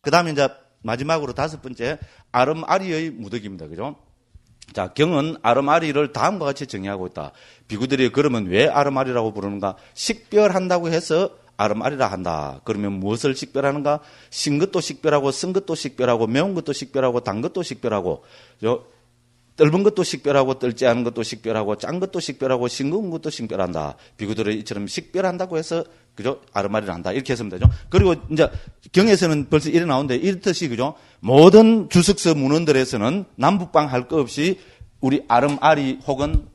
그 다음에 이제 마지막으로 다섯 번째, 아름아리의 무더기입니다. 그죠? 자, 경은 아름아리를 다음과 같이 정의하고 있다. 비구들이 그러면 왜 아름아리라고 부르는가? 식별한다고 해서 아름아리라 한다. 그러면 무엇을 식별하는가? 신 것도 식별하고, 쓴 것도 식별하고, 매운 것도 식별하고, 단 것도 식별하고, 떫은 것도 식별하고, 떫지 않은 것도 식별하고, 짠 것도 식별하고, 싱거운 것도 식별한다. 비구들이 이처럼 식별한다고 해서, 그죠? 아름아리를 한다. 이렇게 했으면 되죠. 그리고 이제 경에서는 벌써 이래 나오는데, 이렇듯이, 그죠? 모든 주석서 문헌들에서는 남북방 할 것 없이 우리 아름아리 혹은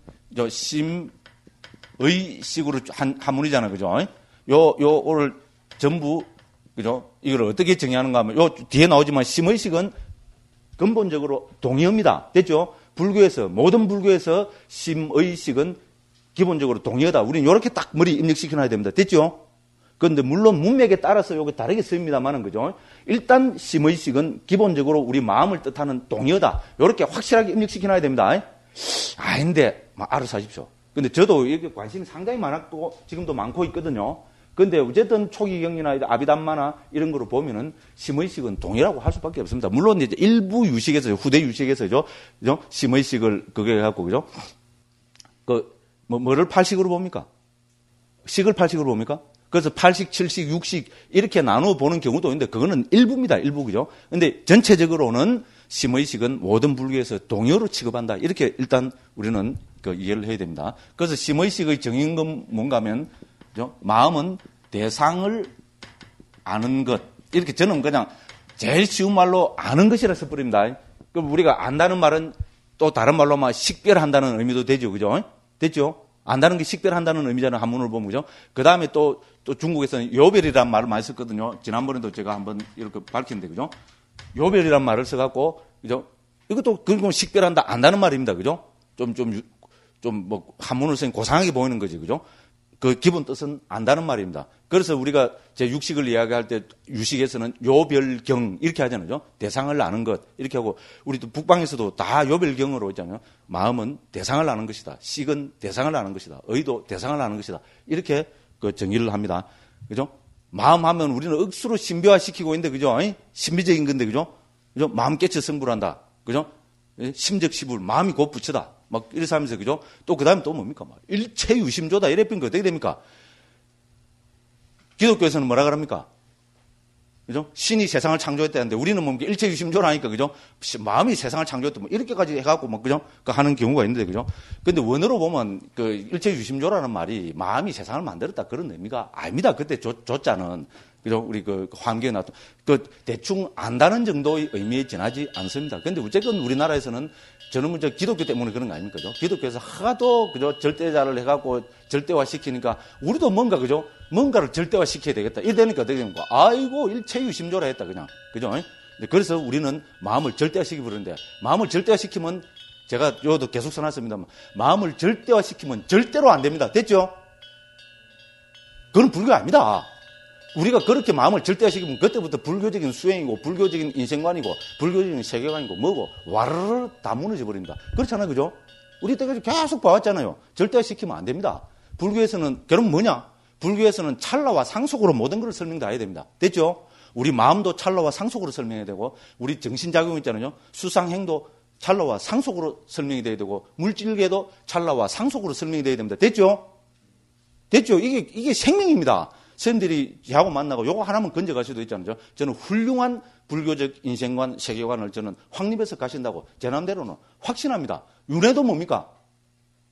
심의 식으로 한문이잖아요. 그죠? 오늘 전부, 그죠? 이걸 어떻게 정의하는가 하면, 뒤에 나오지만 심의식은 근본적으로 동의어입니다. 됐죠? 모든 불교에서 심의식은 기본적으로 동의어다. 우리는 이렇게 딱 머리 입력시켜놔야 됩니다. 됐죠? 그런데 물론 문맥에 따라서 요게 다르게 쓰입니다만은, 그죠? 일단 심의식은 기본적으로 우리 마음을 뜻하는 동의어다. 이렇게 확실하게 입력시켜놔야 됩니다. 근데, 알아서 하십시오. 근데 저도 이렇게 관심이 상당히 많았고, 지금도 많고 있거든요. 근데 어쨌든 초기경이나 아비담마나 이런 거로 보면은 심의식은 동의라고 할 수밖에 없습니다. 물론 이제 일부 유식에서, 후대 유식에서죠. 그죠? 심의식을 그게 해갖고, 그죠? 뭐를 팔식으로 봅니까? 식을 팔식으로 봅니까? 그래서 8식, 7식, 6식 이렇게 나누어 보는 경우도 있는데 그거는 일부입니다. 일부, 그죠? 근데 전체적으로는 심의식은 모든 불교에서 동의어로 취급한다. 이렇게 일단 우리는 이해를 해야 됩니다. 그래서 심의식의 정의는 뭔가 하면, 그죠? 마음은 대상을 아는 것. 이렇게 저는 그냥 제일 쉬운 말로 아는 것이라 써버립니다. 그럼 우리가 안다는 말은 또 다른 말로 막 식별한다는 의미도 되죠. 그죠? 됐죠? 안다는 게 식별한다는 의미잖아요. 한문을 보면, 그죠? 그 다음에 또 중국에서는 요별이라는 말을 많이 썼거든요. 지난번에도 제가 한번 이렇게 밝혔는데, 그죠? 요별이라는 말을 써갖고, 그죠? 이것도 그리고 식별한다, 안다는 말입니다. 그죠? 한문을 쓰니 고상하게 보이는 거지. 그죠? 그 기본 뜻은 안다는 말입니다. 그래서 우리가 제 육식을 이야기할 때 유식에서는 요별경 이렇게 하잖아요. 그죠? 대상을 아는 것 이렇게 하고 우리도 북방에서도 다 요별경으로 있잖아요. 마음은 대상을 아는 것이다. 식은 대상을 아는 것이다. 의도 대상을 아는 것이다. 이렇게 정의를 합니다. 그죠? 마음 하면 우리는 억수로 신비화시키고 있는데 그죠? 신비적인 건데 그죠? 그죠? 마음 깨쳐 승부한다. 그죠? 심적시불 마음이 곧 부처다. 막 이래서 하면서 그죠? 또 그다음에 또 뭡니까? 일체유심조다 이래 보니까 어떻게 됩니까? 기독교에서는 뭐라 그럽니까? 그죠? 신이 세상을 창조했다는데 우리는 뭡니까? 일체유심조라니까 그죠? 마음이 세상을 창조했다 뭐 이렇게까지 해갖고 막 그죠? 하는 경우가 있는데 그죠? 근데 원어로 보면 일체유심조라는 말이 마음이 세상을 만들었다 그런 의미가 아닙니다. 그때 조자는 그죠? 우리 환경에 나왔던 대충 안다는 정도의 의미에 지나지 않습니다. 근데 어쨌든 우리나라에서는 저는 기독교 때문에 그런 거 아닙니까? 그죠? 기독교에서 하도 그죠? 절대자를 해갖고 절대화 시키니까 우리도 뭔가 그죠? 뭔가를 절대화 시켜야 되겠다. 이래 되니까 어떻게 됩니까? 아이고 일체유심조라 했다 그냥 그죠? 그래서 우리는 마음을 절대화 시키고 그러는데 마음을 절대화 시키면 제가 요도 계속 써놨습니다만 마음을 절대화 시키면 절대로 안 됩니다. 됐죠? 그건 불교 아닙니다. 우리가 그렇게 마음을 절대화시키면 그때부터 불교적인 수행이고 불교적인 인생관이고 불교적인 세계관이고 뭐고 와르르 다 무너져 버립니다. 그렇잖아요. 그죠? 우리 때까지 계속 봐왔잖아요. 절대화시키면 안 됩니다. 불교에서는 결국 뭐냐? 불교에서는 찰나와 상속으로 모든 걸 설명 다 해야 됩니다. 됐죠? 우리 마음도 찰나와 상속으로 설명해야 되고 우리 정신작용 있잖아요. 수상행도 찰나와 상속으로 설명이 돼야 되고 물질계도 찰나와 상속으로 설명이 돼야 됩니다. 됐죠? 됐죠? 이게 생명입니다. 선생님들이 저하고 만나고 요거 하나만 건져갈 수도 있잖아요. 저는 훌륭한 불교적 인생관, 세계관을 저는 확립해서 가신다고 제 나름대로는 확신합니다. 윤회도 뭡니까?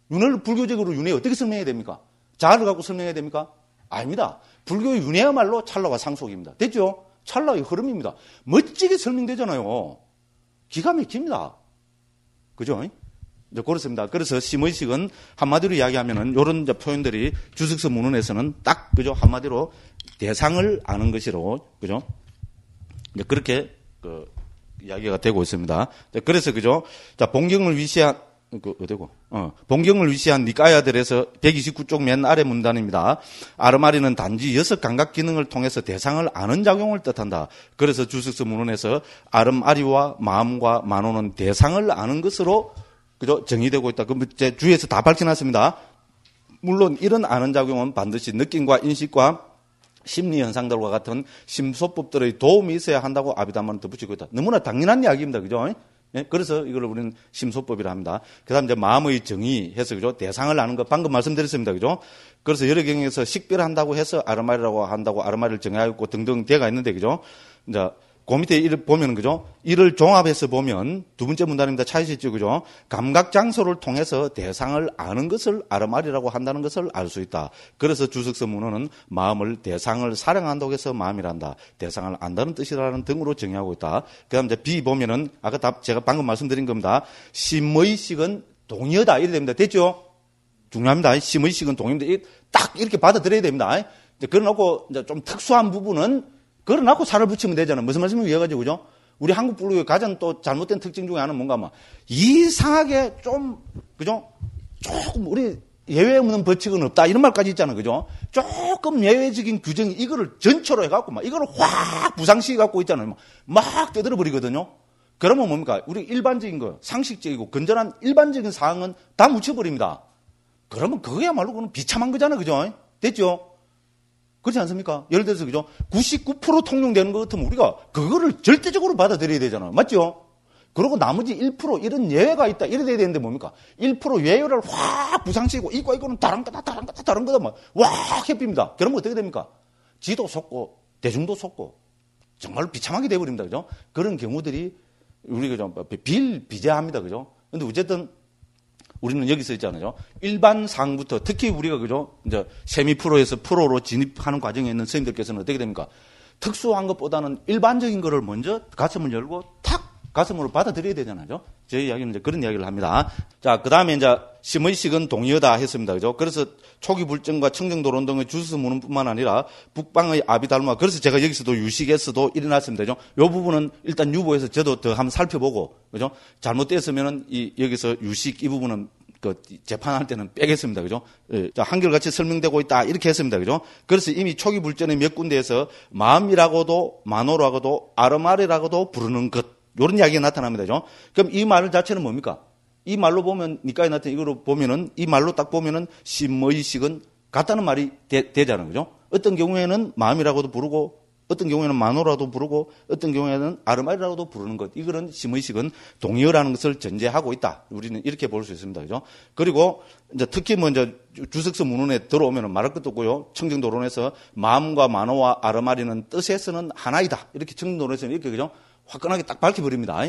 윤회를 불교적으로 윤회 어떻게 설명해야 됩니까? 자아를 갖고 설명해야 됩니까? 아닙니다. 불교의 윤회야말로 찰나와 상속입니다. 됐죠? 찰나의 흐름입니다. 멋지게 설명되잖아요. 기가 막힙니다. 그죠? 그렇습니다. 그래서 심의식은 한마디로 이야기하면은 요런 표현들이 주석서 문헌에서는 딱 그죠 한마디로 대상을 아는 것이로 그죠 그렇게 이야기가 되고 있습니다. 그래서 그죠 자 본경을 위시한 본경을 위시한 니까야들에서 129쪽 맨 아래 문단입니다. 아르마리는 단지 6감각 기능을 통해서 대상을 아는 작용을 뜻한다. 그래서 주석서 문헌에서 아름아리와 마음과 만호는 대상을 아는 것으로 그죠? 정의되고 있다. 그럼 제 주위에서 다 밝혀놨습니다. 물론 이런 아는 작용은 반드시 느낌과 인식과 심리 현상들과 같은 심소법들의 도움이 있어야 한다고 아비담마는 덧붙이고 있다. 너무나 당연한 이야기입니다. 그죠? 예? 그래서 이걸 우리는 심소법이라 합니다. 그 다음 이제 마음의 정의해서, 그죠? 대상을 아는 거 방금 말씀드렸습니다. 그죠? 그래서 여러 경우에서 식별한다고 해서 아르마리라고 한다고 아르마리를 정의하고 등등 되가 있는데, 그죠? 이제 그 밑에 이를 보면, 그죠? 이를 종합해서 보면 두 번째 문단입니다. 찾으셨죠? 그죠? 감각 장소를 통해서 대상을 아는 것을 아르마리라고 한다는 것을 알 수 있다. 그래서 주석서 문헌은 마음을 대상을 사랑한다고 해서 마음이란다. 대상을 안다는 뜻이라는 등으로 정의하고 있다. 그 다음 이제 B 보면은 아까 제가 방금 말씀드린 겁니다. 심의식은 동의어다. 이래 됩니다. 됐죠? 중요합니다. 심의식은 동의인데 딱 이렇게 받아들여야 됩니다. 이제 그러놓고 이제 좀 특수한 부분은 그러놓고 살을 붙이면 되잖아요. 무슨 말씀을 이해가지고, 그죠? 우리 한국 불교의 가장 또 잘못된 특징 중에 하나는 뭔가 막 이상하게 좀, 그죠? 조금 우리 예외 없는 법칙은 없다. 이런 말까지 있잖아요. 그죠? 조금 예외적인 규정이 이거를 전체로 해갖고 막 이거를 확 부상시켜갖고 있잖아요. 막 떠들어버리거든요. 그러면 뭡니까? 우리 일반적인 거, 상식적이고 건전한 일반적인 사항은 다 묻혀버립니다. 그러면 그거야말로 그건 비참한 거잖아요. 그죠? 됐죠? 그렇지 않습니까? 예를 들어서, 그죠? 99% 통용되는 것 같으면 우리가 그거를 절대적으로 받아들여야 되잖아요. 맞죠? 그리고 나머지 1% 이런 예외가 있다. 이래 돼야 되는데 뭡니까? 1% 예외를 확 부상시키고 이거는 다른 거다 막 확 해핍니다. 그러면 어떻게 됩니까? 지도 속고 대중도 속고 정말 비참하게 돼버립니다. 그죠? 그런 경우들이 우리가 좀 비일비재합니다. 그죠? 근데 어쨌든 우리는 여기서 있잖아요. 일반 상부터 특히 우리가, 그죠? 이제 세미 프로에서 프로로 진입하는 과정에 있는 선생님들께서는 어떻게 됩니까? 특수한 것보다는 일반적인 거를 먼저 가슴을 열고 탁 가슴으로 받아들여야 되잖아요. 제 이야기는 이제 그런 이야기를 합니다. 자, 그 다음에 이제 심의식은 동의어다 했습니다. 그죠? 그래서 초기 불정과 청정도론 등의 주스 문헌뿐만 아니라 북방의 아비달마, 그래서 제가 여기서도 유식에서도 일어났습니다. 그죠? 요 부분은 일단 유보해서 저도 더 한번 살펴보고, 그죠? 잘못됐으면은 여기서 유식 이 부분은 재판할 때는 빼겠습니다. 그죠? 예, 자, 한결같이 설명되고 있다. 이렇게 했습니다. 그죠? 그래서 이미 초기 불전의 몇 군데에서 마음이라고도, 마노라고도, 아르마리라고도 부르는 것. 요런 이야기가 나타납니다. 그죠? 그럼 이 말 자체는 뭡니까? 이 말로 보면, 니까지 나타난 이거로 보면은, 이 말로 딱 보면은, 심의식은 같다는 말이 되잖아요. 그죠? 어떤 경우에는 마음이라고도 부르고, 어떤 경우에는 마노라도 부르고, 어떤 경우에는 아르마리라고도 부르는 것. 이거는 심의식은 동의어라는 것을 전제하고 있다. 우리는 이렇게 볼 수 있습니다. 그죠? 그리고, 이제 특히 이제 주석서 문헌에 들어오면 말할 것도 없고요. 청정도론에서 마음과 마노와 아르마리는 뜻에서는 하나이다. 이렇게 청정도론에서는 이렇게, 그죠? 화끈하게 딱 밝혀버립니다.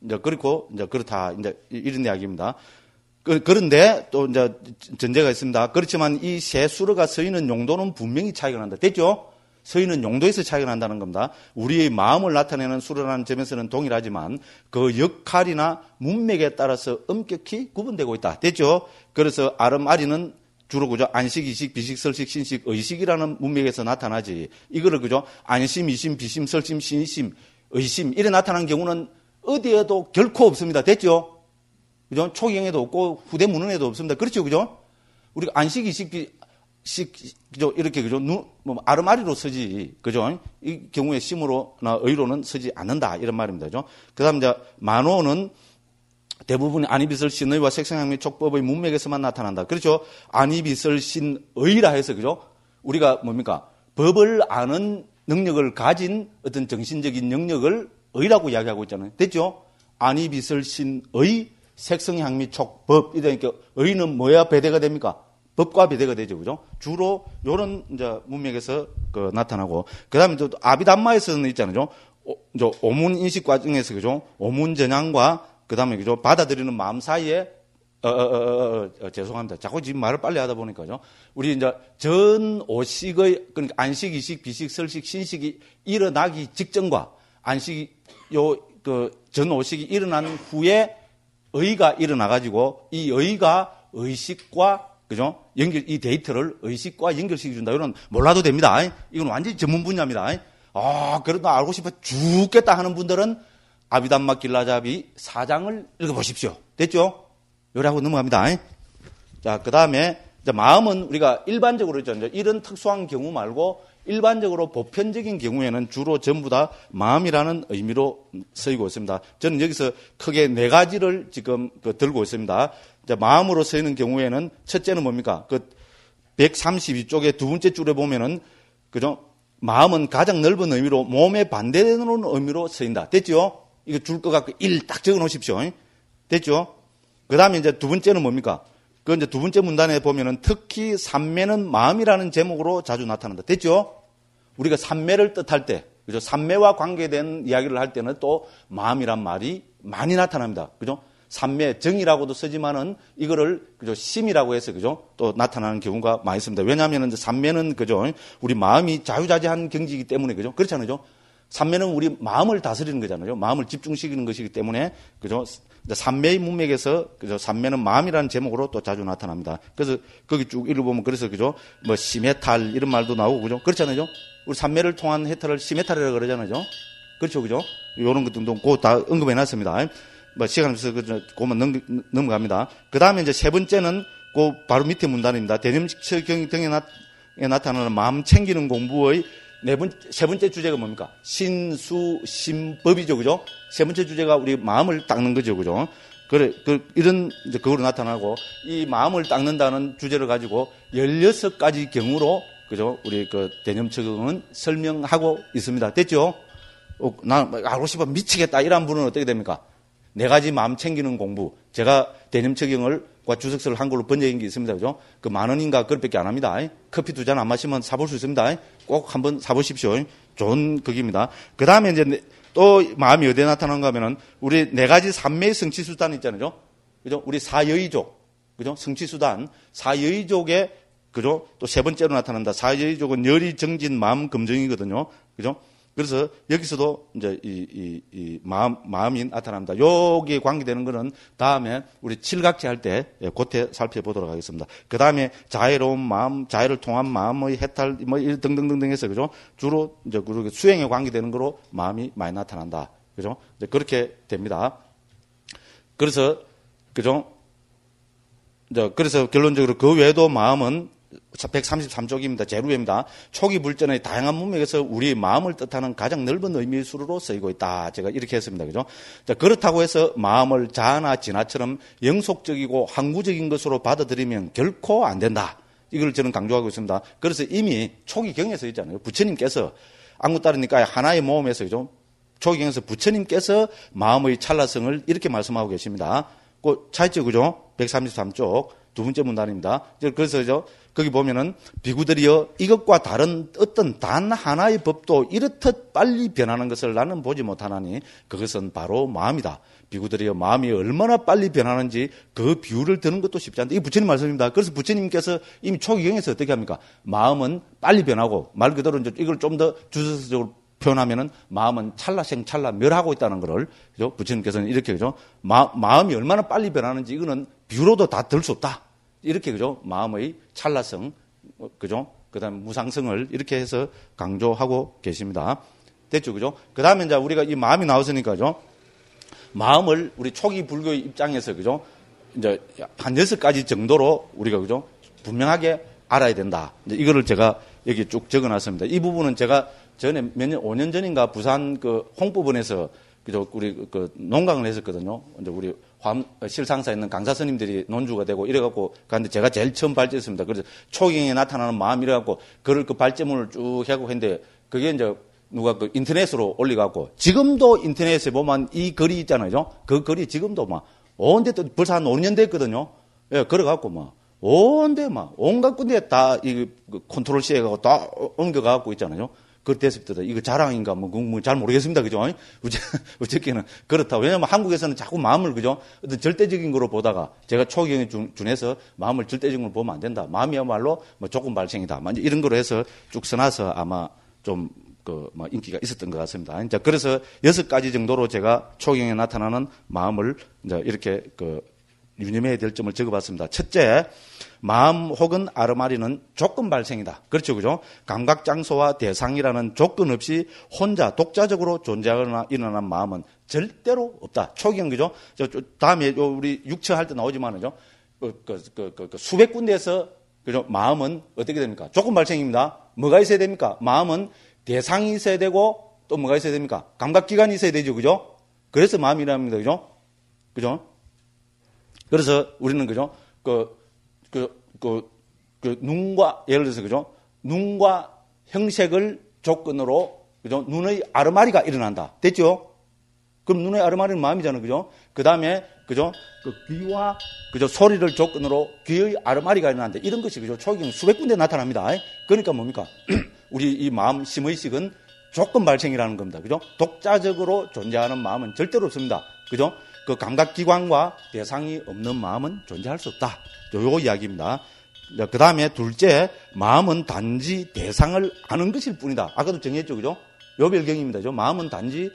이제 그렇고, 이제 그렇다. 이제 이런 이야기입니다. 그런데 또 이제 전제가 있습니다. 그렇지만 이 세 수러가 서 있는 용도는 분명히 차이가 난다. 됐죠? 서 있는 용도에서 차이가 난다는 겁니다. 우리의 마음을 나타내는 수러라는 점에서는 동일하지만 그 역할이나 문맥에 따라서 엄격히 구분되고 있다. 됐죠? 그래서 아름아리는 주로, 그죠? 안식, 이식, 비식, 설식, 신식, 의식이라는 문맥에서 나타나지. 이거를, 그죠? 안심, 이심, 비심, 설심, 신심, 의심, 이래 나타난 경우는 어디에도 결코 없습니다. 됐죠? 그죠? 초경에도 없고 후대 문헌에도 없습니다. 그렇죠? 그죠? 우리가 안식, 이식, 그죠? 이렇게, 그죠? 아르마리로 쓰지. 그죠? 이 경우에 심으로나 의로는 쓰지 않는다. 이런 말입니다. 그죠? 그 다음 이제 만호는 대부분 안이비설신의와 색성향미 촉법의 문맥에서만 나타난다. 그렇죠? 안이비설신의라 해서, 그죠? 우리가 뭡니까? 법을 아는 능력을 가진 어떤 정신적인 영역을 의라고 이야기하고 있잖아요. 됐죠? 안이비설신의 색성향미 촉법. 이러니까 의는 뭐야 배대가 됩니까? 법과 배대가 되죠. 그죠? 주로 요런 이제 문맥에서 나타나고. 그 다음에 또 아비담마에서는 있잖아요. 오문 인식 과정에서, 그죠? 오문 전향과 그 다음에, 그죠? 받아들이는 마음 사이에, 죄송합니다. 자꾸 지금 말을 빨리 하다 보니까요. 우리 이제 전 오식의, 그러니까 안식, 이식, 비식, 설식, 신식이 일어나기 직전과 전 오식이 일어난 후에 의가 일어나가지고 이 의가 의식과, 그죠? 이 데이터를 의식과 연결시켜준다. 이런 몰라도 됩니다. 이건 완전히 전문 분야입니다. 그래도 알고 싶어 죽겠다 하는 분들은 아비담마 길라잡이 4장을 읽어보십시오. 됐죠? 요리하고 넘어갑니다. 자, 그 다음에 마음은 우리가 일반적으로 있죠. 이런 특수한 경우 말고 일반적으로 보편적인 경우에는 주로 전부 다 마음이라는 의미로 쓰이고 있습니다. 저는 여기서 크게 4가지를 지금 들고 있습니다. 마음으로 쓰이는 경우에는 첫째는 뭡니까? 132쪽의 두 번째 줄에 보면은 그죠? 마음은 가장 넓은 의미로 몸에 반대되는 의미로 쓰인다. 됐죠? 이거 줄 것 같고 1 딱 적어 놓으십시오. 됐죠? 그 다음에 이제 두 번째는 뭡니까? 그 이제 두 번째 문단에 보면은 특히 삼매는 마음이라는 제목으로 자주 나타난다. 됐죠? 우리가 삼매를 뜻할 때, 그죠? 삼매와 관계된 이야기를 할 때는 또 마음이란 말이 많이 나타납니다. 그죠? 삼매 정이라고도 쓰지만은 이거를 그죠? 심이라고 해서 그죠? 또 나타나는 경우가 많이 있습니다. 왜냐하면 이제 삼매는 그죠? 우리 마음이 자유자재한 경지이기 때문에 그죠? 그렇잖아요. 삼매는 우리 마음을 다스리는 거잖아요. 마음을 집중시키는 것이기 때문에 그죠? 삼매의 문맥에서 그죠? 삼매는 마음이라는 제목으로 또 자주 나타납니다. 그래서 거기 쭉 읽어보면 그래서 그죠? 뭐 심해탈 이런 말도 나오고 그죠? 그렇잖아요. 우리 삼매를 통한 해탈을 심해탈이라고 그러잖아요. 그렇죠, 그죠? 이런 것들도 그 다 언급해놨습니다. 뭐 시간 없어서 그만 넘어갑니다. 그 다음에 이제 세 번째는 그 바로 밑에 문단입니다. 대념처 경에 나타나는 마음 챙기는 공부의 세 번째 주제가 뭡니까? 신수심법이죠, 그죠? 세 번째 주제가 우리 마음을 닦는 거죠, 그죠? 이런, 이제 그거로 나타나고, 이 마음을 닦는다는 주제를 가지고 16가지 경우로, 그죠? 우리 대념처경은 설명하고 있습니다. 됐죠? 나 알고 싶어 미치겠다. 이런 분은 어떻게 됩니까? 4가지 마음 챙기는 공부. 제가 대념처경을 주석서를 한글로 번역한 게 있습니다. 그죠? 그 10,000원인가 그것밖에 안 합니다. 커피 2잔 안 마시면 사볼 수 있습니다. 꼭 한번 사보십시오. 좋은 극입니다. 그 다음에 이제 또 마음이 어디에 나타나는가 하면은 우리 4가지 삼매의 성취수단 있잖아요. 그죠? 우리 사여의족. 그죠? 성취수단. 사여의족에 그죠? 또 세 번째로 나타난다. 사여의족은 열이 정진 마음 검정이거든요. 그죠? 그래서 여기서도 이제 이 마음이 나타납니다. 여기에 관계되는 거는 다음에 우리 칠각체 할 때 그때 살펴보도록 하겠습니다. 그 다음에 자애로운 마음, 자애를 통한 마음의 해탈, 뭐 등등등등 해서 그죠? 주로 이제 수행에 관계되는 거로 마음이 많이 나타난다. 그죠? 이제 그렇게 됩니다. 그래서 그죠? 이제 그래서 결론적으로 그 외에도 마음은 133쪽입니다. 제루입니다. 초기 불전의 다양한 문맥에서 우리의 마음을 뜻하는 가장 넓은 의미의 수로로 쓰이고 있다. 제가 이렇게 했습니다. 그죠? 자, 그렇다고 해서 마음을 자아나 진화처럼 영속적이고 항구적인 것으로 받아들이면 결코 안 된다. 이걸 저는 강조하고 있습니다. 그래서 이미 초기 경에서 있잖아요. 부처님께서 안구 따르니까 하나의 모험에서 그죠? 초기 경에서 부처님께서 마음의 찰나성을 이렇게 말씀하고 계십니다. 그 차있죠, 그죠? 133쪽 두 번째 문단입니다. 그래서 거기 보면은 비구들이여 이것과 다른 어떤 단 하나의 법도 이렇듯 빨리 변하는 것을 나는 보지 못하나니 그것은 바로 마음이다. 비구들이여 마음이 얼마나 빨리 변하는지 그 비유를 드는 것도 쉽지 않다. 이게 부처님 말씀입니다. 그래서 부처님께서 이미 초기경에서 어떻게 합니까? 마음은 빨리 변하고 말 그대로 이제 이걸 좀 더 주석적으로 표현하면은 마음은 찰나생 찰나 멸하고 있다는 거를 그죠? 부처님께서는 이렇게 그죠? 마음이 얼마나 빨리 변하는지 이거는 비유로도 다 들 수 없다. 이렇게 그죠? 마음의 찰나성, 그죠? 그다음에 무상성을 이렇게 해서 강조하고 계십니다. 됐죠, 그죠? 그다음에 이제 우리가 이 마음이 나왔으니까 그죠? 마음을 우리 초기 불교의 입장에서 그죠? 이제 한 6가지 정도로 우리가 그죠? 분명하게 알아야 된다. 이제 이거를 제가 여기 쭉 적어놨습니다. 이 부분은 제가 전에 5년 전인가 부산 그 홍법원에서 그죠? 우리 그 논강을 했었거든요. 이제 우리 실상사에 있는 강사 스님들이 논주가 되고 이래갖고 갔는데 제가 제일 처음 발제했습니다. 그래서 초경에 나타나는 마음 이래갖고 그걸 그 발제문을 쭉 해갖고 했는데 그게 이제 누가 그 인터넷으로 올려갖고 지금도 인터넷에 보면 이 글이 있잖아요. 그 글이 지금도 막 온데 또 벌써 한 5년 됐거든요. 예, 그래갖고 막 온데 막 온갖 군데 다 이 컨트롤 C 해갖고 다 옮겨갖고 있잖아요. 그때서부터 이거 자랑인가 뭐 잘 모르겠습니다. 그죠? 어쨌게는 그렇다. 왜냐면 한국에서는 자꾸 마음을 그죠? 어떤 절대적인 거로 보다가 제가 초경에 준해서 마음을 절대적인 걸로 보면 안 된다. 마음이야말로 뭐 조건 발생이다. 이런 거로 해서 쭉 써놔서 아마 좀 뭐 인기가 있었던 것 같습니다. 이제 그래서 6가지 정도로 제가 초경에 나타나는 마음을 이제 이렇게 유념해야 될 점을 적어봤습니다. 첫째, 마음 혹은 아르마리는 조건 발생이다. 그렇죠, 그죠? 감각 장소와 대상이라는 조건 없이 혼자 독자적으로 존재하거나 일어난 마음은 절대로 없다. 초경, 그죠? 다음에 우리 육처 할 때 나오지만은요, 수백 군데에서, 그죠? 마음은 어떻게 됩니까? 조건 발생입니다. 뭐가 있어야 됩니까? 마음은 대상이 있어야 되고, 또 뭐가 있어야 됩니까? 감각기관이 있어야 되죠, 그죠? 그래서 마음이랍니다, 그죠? 그죠? 그래서 우리는 그죠? 눈과, 예를 들어서 그죠? 눈과 형색을 조건으로, 그죠? 눈의 아르마리가 일어난다. 됐죠? 그럼 눈의 아르마리는 마음이잖아요. 그죠? 그 다음에, 그죠? 그 귀와, 그죠? 소리를 조건으로 귀의 아르마리가 일어난다. 이런 것이, 그죠? 초기경 수백 군데 나타납니다. 그러니까 뭡니까? 우리 이 마음, 심의식은 조건 발생이라는 겁니다. 그죠? 독자적으로 존재하는 마음은 절대로 없습니다. 그죠? 그 감각기관과 대상이 없는 마음은 존재할 수 없다. 요거 이야기입니다. 그 다음에 둘째, 마음은 단지 대상을 아는 것일 뿐이다. 아까도 정했죠. 그죠? 요 별경입니다. 마음은 단지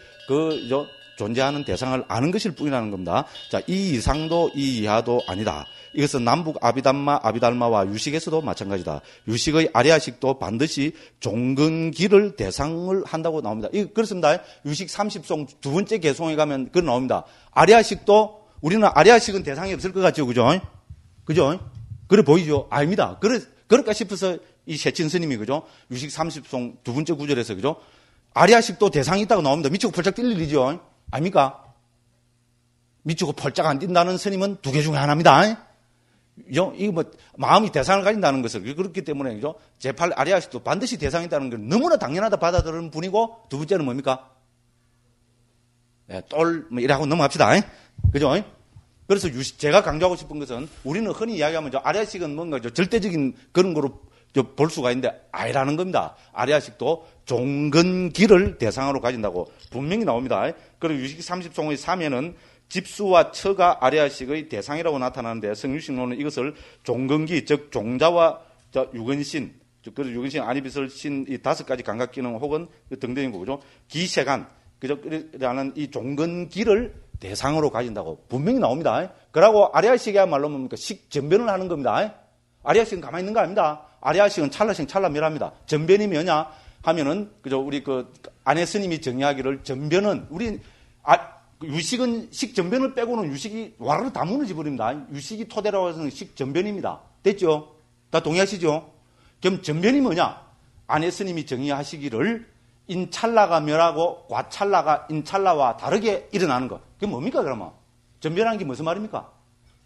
존재하는 대상을 아는 것일 뿐이라는 겁니다. 자, 이 이상도 이 이하도 아니다. 이것은 남북 아비달마와 유식에서도 마찬가지다. 유식의 아리아식도 반드시 종근기를 대상을 한다고 나옵니다. 그렇습니다. 유식 30송 두 번째 개송에 가면 그거 나옵니다. 아리아식도, 우리는 아리아식은 대상이 없을 것 같죠. 그죠? 그죠? 그래 보이죠? 아닙니다. 그럴까 싶어서 이 세친 스님이, 그죠? 유식 30송 두 번째 구절에서, 그죠? 아리아식도 대상이 있다고 나옵니다. 미치고 펄쩍 뛸 일이죠. 아닙니까? 미치고 펄쩍 안 뛴다는 스님은 두 개 중에 하나입니다. 이거 마음이 대상을 가진다는 것을, 그렇기 때문에, 그죠? 제8 아리아식도 반드시 대상이 있다는 걸 너무나 당연하다 받아들이는 분이고, 두 번째는 뭡니까? 네, 이라고 넘어갑시다. 그죠? 그래서 제가 강조하고 싶은 것은, 우리는 흔히 이야기하면 아리아식은 뭔가 절대적인 그런 거로 볼 수가 있는데, 아니라는 겁니다. 아리아식도 종근기를 대상으로 가진다고 분명히 나옵니다. 그리고 유식 30송의 3에는 집수와 처가 아리아식의 대상이라고 나타나는데, 성유식론은 이것을 종근기, 즉 종자와 유근신, 그래서 유근신, 아니비설, 신, 이 5가지 감각기능 혹은 등등인 거죠. 기세간, 그죠? 라는 이 종근기를 대상으로 가진다고 분명히 나옵니다. 그러고 아리아식이야말로 뭡니까? 식전변을 하는 겁니다. 아리아식은 가만히 있는 거 아닙니다. 아리아식은 찰나식, 찰나멸합니다. 전변이 뭐냐 하면은, 그죠? 우리 안에 스님이 정의하기를 전변은, 유식은 식전변을 빼고는 유식이 와르르 다 무너져 버립니다. 유식이 토대라고 해서는 식전변입니다. 됐죠? 다 동의하시죠? 그럼 전변이 뭐냐? 안에 스님이 정의하시기를 인찰나가 멸하고 과찰나가 인찰나와 다르게 일어나는 것. 그게 뭡니까, 그러면? 전변하는 게 무슨 말입니까?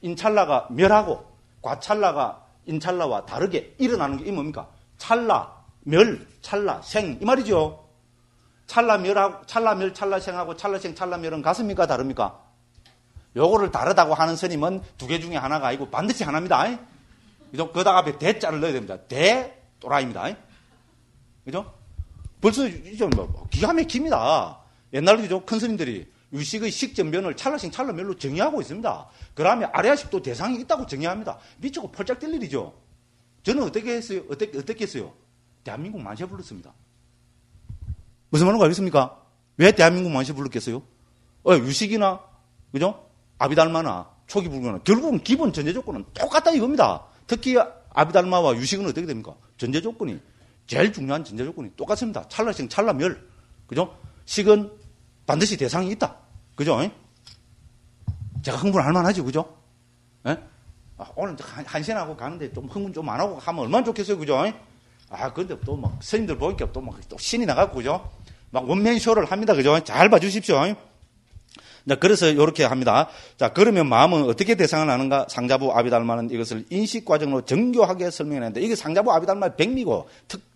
인찰나가 멸하고 과찰나가 인찰나와 다르게 일어나는 게 이 뭡니까? 찰나, 멸, 찰나, 생. 이 말이죠. 찰나멸하고, 찰나멸, 찰나생하고 찰나생, 찰나멸은 같습니까? 다릅니까? 요거를 다르다고 하는 스님은 두 개 중에 하나가 아니고 반드시 하나입니다. 그죠? 그 앞에 대자를 넣어야 됩니다. 대또라입니다. 그죠? 벌써 기가 막힙니다. 옛날에도 큰 스님들이 유식의 식전변을 찰나생, 찰나멸로 정의하고 있습니다. 그 다음에 아리아식도 대상이 있다고 정의합니다. 미치고 펄쩍 뛸 일이죠. 저는 어떻게 했어요? 어떻게 했어요? 대한민국 만세 불렀습니다. 무슨 말인가 알겠습니까? 왜 대한민국 만세 불렀겠어요? 유식이나, 그죠? 아비달마나, 초기 불교나, 결국은 기본 전제 조건은 똑같다 이겁니다. 특히 아비달마와 유식은 어떻게 됩니까? 전제 조건이, 제일 중요한 전제 조건이 똑같습니다. 찰나생, 찰나멸. 그죠? 식은 반드시 대상이 있다. 그죠? 제가 흥분할 만하죠. 그죠? 오늘 한신하고 가는데 좀 흥분 좀 안 하고 하면 얼마나 좋겠어요. 그죠? 근데 또 스님들 보니까 또 신이 나가고, 그죠? 원맨쇼를 합니다. 그죠? 잘 봐주십시오. 자, 그래서 이렇게 합니다. 자, 그러면 마음은 어떻게 대상을 하는가? 상자부 아비달마는 이것을 인식과정으로 정교하게 설명했는데, 이게 상자부 아비달마의 백미고,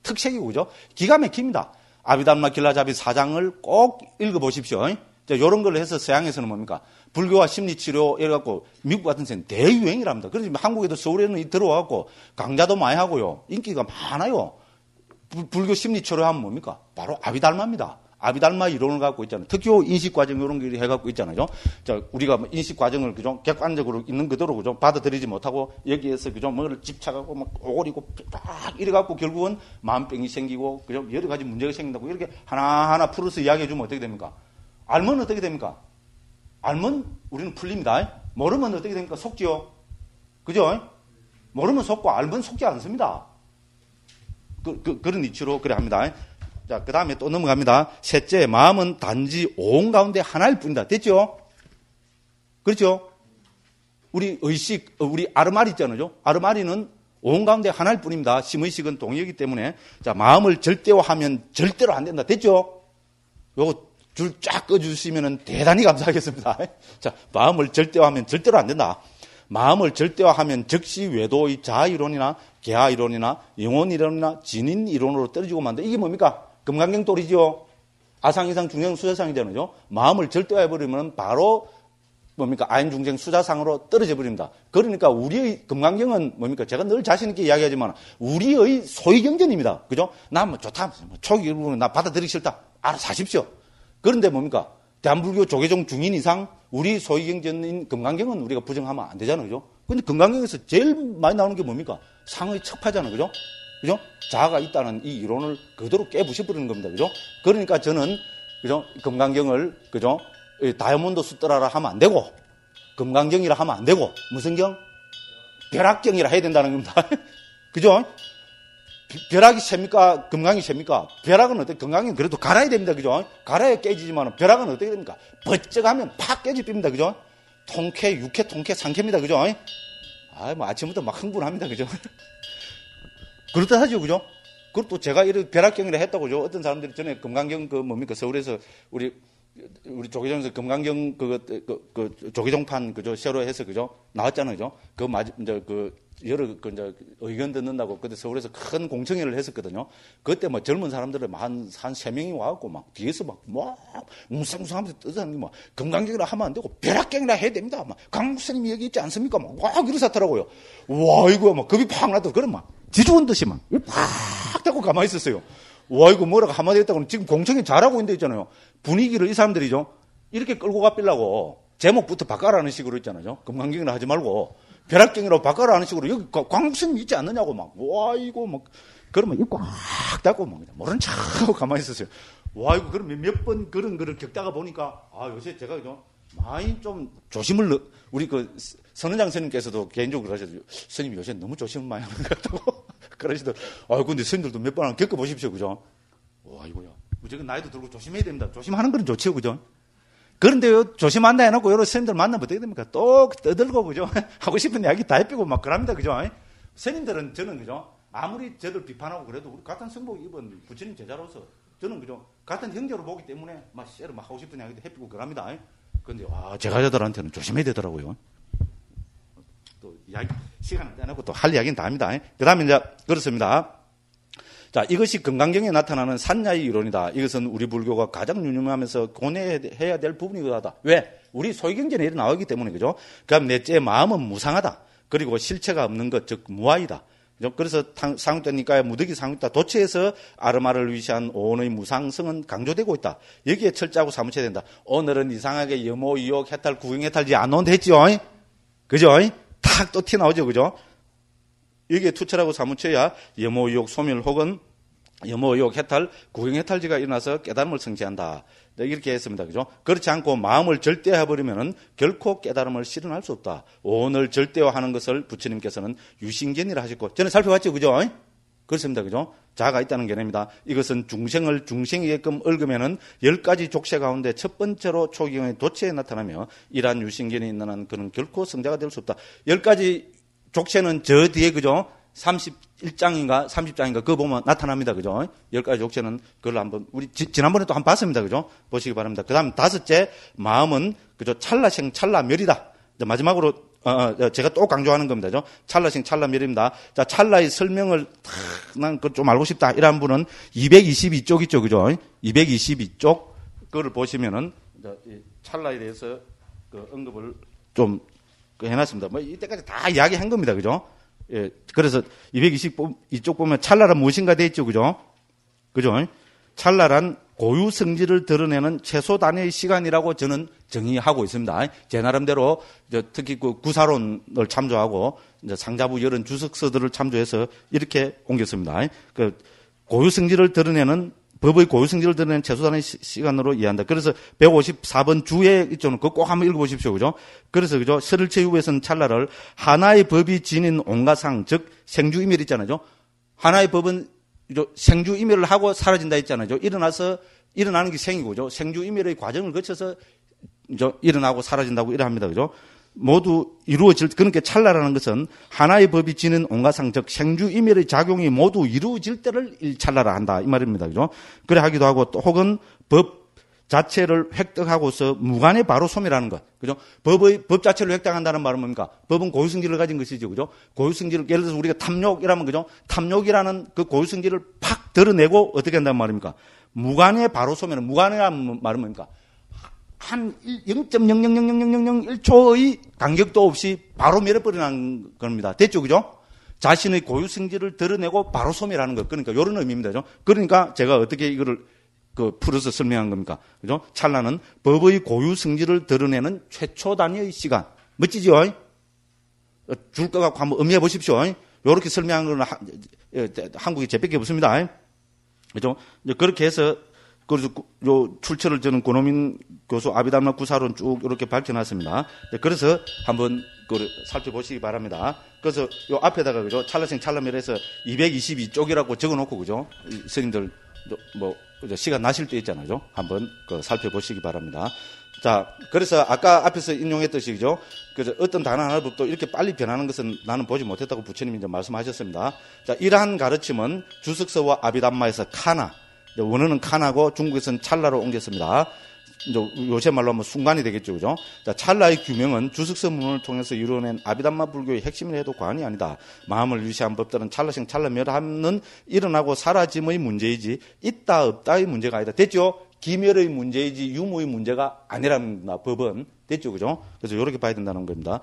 특색이고, 그죠? 기가 막힙니다. 아비달마 길라잡이 4장을 꼭 읽어보십시오. 자, 요런 걸 해서 서양에서는 뭡니까? 불교와 심리치료, 이래갖고, 미국 같은 데는 대유행이랍니다. 그래서 한국에도 서울에는 들어와갖고, 강좌도 많이 하고요. 인기가 많아요. 불교 심리치료 하면 뭡니까? 바로 아비달마입니다. 아비달마 이론을 갖고 있잖아요. 특효 인식과정 이런 걸 해갖고 있잖아요. 자, 우리가 인식과정을, 그죠? 객관적으로 있는 그대로, 그죠? 받아들이지 못하고, 여기에서, 그죠? 뭐를 집착하고, 오고리고, 딱 이래갖고 결국은 마음병이 생기고, 그죠? 여러 가지 문제가 생긴다고 이렇게 하나하나 풀어서 이야기해주면 어떻게 됩니까? 알면 어떻게 됩니까? 알면 우리는 풀립니다. 모르면 어떻게 됩니까? 속지요. 그죠? 모르면 속고 알면 속지 않습니다. 그런 이치로 그래 합니다. 자, 그 다음에 또 넘어갑니다. 셋째, 마음은 단지 온 가운데 하나일 뿐이다. 됐죠? 그렇죠? 우리 의식, 우리 아르마리 있잖아요. 아르마리는 온 가운데 하나일 뿐입니다. 심의식은 동의이기 때문에. 자, 마음을 절대화하면 절대로 안 된다. 됐죠? 요거 줄 쫙 꺼주시면 대단히 감사하겠습니다. 자, 마음을 절대화하면 절대로 안 된다. 마음을 절대화하면 즉시 외도의 자아이론이나 개아이론이나 영혼이론이나 진인이론으로 떨어지고 만다. 이게 뭡니까? 금강경돌이죠. 아상이상 중생 수자상이잖아요. 마음을 절대화해버리면 바로 뭡니까? 아인중생 수자상으로 떨어져 버립니다. 그러니까 우리의 금강경은 뭡니까? 제가 늘 자신있게 이야기하지만 우리의 소위경전입니다. 그죠? 나 뭐 좋다. 초기 나 받아들이기 싫다. 알아서 하십시오. 그런데 뭡니까? 대한불교 조계종 중인 이상 우리 소위경전인 금강경은 우리가 부정하면 안 되잖아요. 그죠? 근데 금강경에서 제일 많이 나오는 게 뭡니까? 상의 척파잖아요. 그죠? 그죠? 자아가 있다는 이 이론을 그대로 깨부셔버리는 겁니다. 그죠? 그러니까 저는, 그죠? 금강경을, 그죠? 다이아몬드 수떠라라 하면 안 되고, 금강경이라 하면 안 되고, 무슨 경? 벼락경이라 해야 된다는 겁니다. 그죠? 벼락이 셉니까? 금강이 셉니까? 벼락은 어때? 금강이 그래도 갈아야 됩니다. 그죠? 갈아야 깨지지만 벼락은 어떻게 됩니까? 번쩍하면 팍 깨집니다. 그죠? 통쾌, 육쾌, 통쾌, 상쾌입니다. 그죠? 뭐 아침부터 막 흥분합니다. 그죠? 그렇다 하죠. 그죠? 그것도 제가 이런 벼락경이라 했다고 죠. 어떤 사람들이 전에 금강경 뭡니까? 서울에서 우리 조계종에서 금강경 조계종판 그죠? 새로 해서 그죠? 나왔잖아요. 그죠? 여러 이제 의견 듣는다고 그때 서울에서 큰 공청회를 했었거든요. 그때 뭐 젊은 사람들은 한 3명이 와갖고 막 뒤에서 막 웅성웅성하면서 뜨자는 게 막 금강경이라 하면 안 되고 벼락경이라 해야 됩니다. 막 강목사님이 여기 있지 않습니까? 막 이러셨더라고요. 와 이거 막 겁이 팍 나도 그런 막 지죽은 듯이 막 팍 잡고 가만히 있었어요. 와 이거 뭐라고 한마디 했다고 지금 공청회 잘하고 있는데 있잖아요. 분위기를 이 사람들이죠. 이렇게 끌고 가려고 제목부터 바꿔라는 식으로 있잖아요. 금강경이라 하지 말고 벼락경이라고 바꿔라는 식으로 여기 광목스님 있지 않느냐고 막 와 이거 막 그러면 입 꽉 닫고 막 모른 척하고 가만히 있었어요. 와 이거 그러면 몇 번 그런 거를 겪다가 보니까 요새 제가 많이 좀 조심을 우리 선은장 스님께서도 개인적으로 그러셔도 스님 요새 너무 조심을 많이 하는 것 같다고 그러시더라고요. 근데 스님들도 몇 번 겪어보십시오. 그죠? 와 이거야 무조건 나이도 들고 조심해야 됩니다. 조심하는 건 좋지요. 그죠? 그런데요, 조심한다 해놓고, 여러 스님들 만나면 어떻게 됩니까? 또 떠들고, 그죠? 하고 싶은 이야기 다 해피고 막 그럽니다. 그죠? 스님들은 저는, 그죠? 아무리 저들 비판하고 그래도 우리 같은 성복 입은 부처님 제자로서 저는, 그죠? 같은 형제로 보기 때문에 막 쎄로 막 하고 싶은 이야기도 해피고 그럽니다. 그런데, 제자들한테는 조심해야 되더라고요. 또, 이야기, 시간을 떼놓고 또 할 이야기는 다 합니다. 그 다음에 이제, 그렇습니다. 자, 이것이 금강경에 나타나는 산야의 이론이다. 이것은 우리 불교가 가장 유념하면서 고뇌해야 될 부분이다. 왜? 우리 소위경전에 이래 나오기 때문에, 그죠? 그럼 넷째, 마음은 무상하다. 그리고 실체가 없는 것, 즉, 무아이다. 그래서 상육대니까의 무득이 상육다 도체에서 아르마를 위시한 오온의 무상성은 강조되고 있다. 여기에 철저하고 사무쳐야 된다. 오늘은 이상하게 염호, 이욕, 해탈, 구경해탈지 안 나온다 했죠? 그죠? 탁 또 튀어나오죠? 그죠? 여기에 투철하고 사무쳐야 염호의욕 소멸 혹은 염호의욕 해탈, 구경해탈지가 일어나서 깨달음을 성취한다. 이렇게 했습니다. 그죠? 그렇지 않고 마음을 절대화해버리면 결코 깨달음을 실현할 수 없다. 오온을 절대화하는 것을 부처님께서는 유신견이라 하셨고, 전에 살펴봤죠? 그죠? 그렇습니다. 그죠? 자아가 있다는 개념입니다. 이것은 중생을 중생이게끔 얽으면은 10가지 족쇄 가운데 첫 번째로 초기경의 도체에 나타나며 이러한 유신견이 있는 한 그는 결코 성자가 될 수 없다. 10가지 족쇄는 저 뒤에, 그죠? 31장인가 30장인가 그거 보면 나타납니다. 그죠? 10가지 족쇄는 그걸 한번 우리 지난번에 또 한번 봤습니다. 그죠? 보시기 바랍니다. 그다음 다섯째, 마음은 그죠? 찰나생 찰나멸이다. 마지막으로 제가 또 강조하는 겁니다. 그죠? 찰나생 찰나멸입니다. 자, 찰나의 설명을 난 그걸 좀 알고 싶다. 이런 분은 222쪽 있죠. 그죠? 222쪽 그거를 보시면은 찰나에 대해서 그 언급을 좀 해놨습니다. 뭐 이때까지 다 이야기한 겁니다. 그죠? 예, 그래서 222쪽 보면 찰나란 무엇인가 돼 있죠. 그죠? 그죠? 찰나란 고유 성질을 드러내는 최소 단위의 시간이라고 저는 정의하고 있습니다. 제 나름대로 특히 그 구사론을 참조하고 이제 상자부 여러 주석서들을 참조해서 이렇게 옮겼습니다. 그 고유 성질을 드러내는 법의 고유 성질을 드러내는 최소 단위의 시간으로 이해한다. 그래서 154번 주에 있죠. 그거 꼭 한번 읽어보십시오. 그죠? 그래서 그죠? 설일체유에서는 찰나를 하나의 법이 지닌 온가상, 즉 생주이멸 있잖아요. 하나의 법은 생주이멸을 하고 사라진다 했잖아요. 일어나는 게 생이고, 그죠? 생주이멸의 과정을 거쳐서 일어나고 사라진다고 이래 합니다. 그죠? 모두 이루어질, 그러니까 찰나라는 것은 하나의 법이 지닌 온가상, 즉 생주이멸의 작용이 모두 이루어질 때를 찰나라 한다. 이 말입니다. 그죠? 그래 하기도 하고 또 혹은 자체를 획득하고서 무관의 바로 소멸하는 것. 그죠? 법 자체를 획득한다는 말은 뭡니까? 법은 고유성질을 가진 것이죠. 그죠? 고유성질을, 예를 들어서 우리가 탐욕이라면, 그죠? 탐욕이라는 그 고유성질을 팍 드러내고 어떻게 한다는 말입니까? 무관의 바로 소멸은, 무관이라는 말은 뭡니까? 한 0.0000001초의 간격도 없이 바로 멸해버리는 겁니다. 됐죠? 그죠? 자신의 고유성질을 드러내고 바로 소멸하는 것. 그러니까 이런 의미입니다. 그죠? 그러니까 제가 어떻게 이거를 풀어서 설명한 겁니까? 그죠? 찰나는 법의 고유성질을 드러내는 최초 단위의 시간. 멋지죠? 줄 거 갖고 한번 음미해 보십시오. 이렇게 설명한 건 한국에 제밖에 없습니다. 그죠? 그렇게 해서 그래서 요 출처를 저는 고노민 교수 아비담마 구사론 쭉 이렇게 밝혀놨습니다. 그래서 한번 그걸 살펴보시기 바랍니다. 그래서 요 앞에다가 그죠? 찰나생 찰나멸에서 222쪽이라고 적어놓고 그죠? 스님들 뭐 시간 나실 때 있잖아요. 그죠? 한번 살펴보시기 바랍니다. 자, 그래서 아까 앞에서 인용했듯이 그죠? 그래서 어떤 단어 하나 법도 이렇게 빨리 변하는 것은 나는 보지 못했다고 부처님이 이제 말씀하셨습니다. 자, 이러한 가르침은 주석서와 아비담마에서 카나, 원어는 칸하고 중국에서는 찰나로 옮겼습니다. 요새 말로 하면 순간이 되겠죠. 그죠? 자, 찰나의 규명은 주석서 문헌을 통해서 이루어낸 아비담마 불교의 핵심을 해도 과언이 아니다. 마음을 유시한 법들은 찰나생 찰나멸하는 일어나고 사라짐의 문제이지 있다 없다의 문제가 아니다. 됐죠? 기멸의 문제이지 유무의 문제가 아니랍니다. 법은. 됐죠? 그죠? 그래서 이렇게 봐야 된다는 겁니다.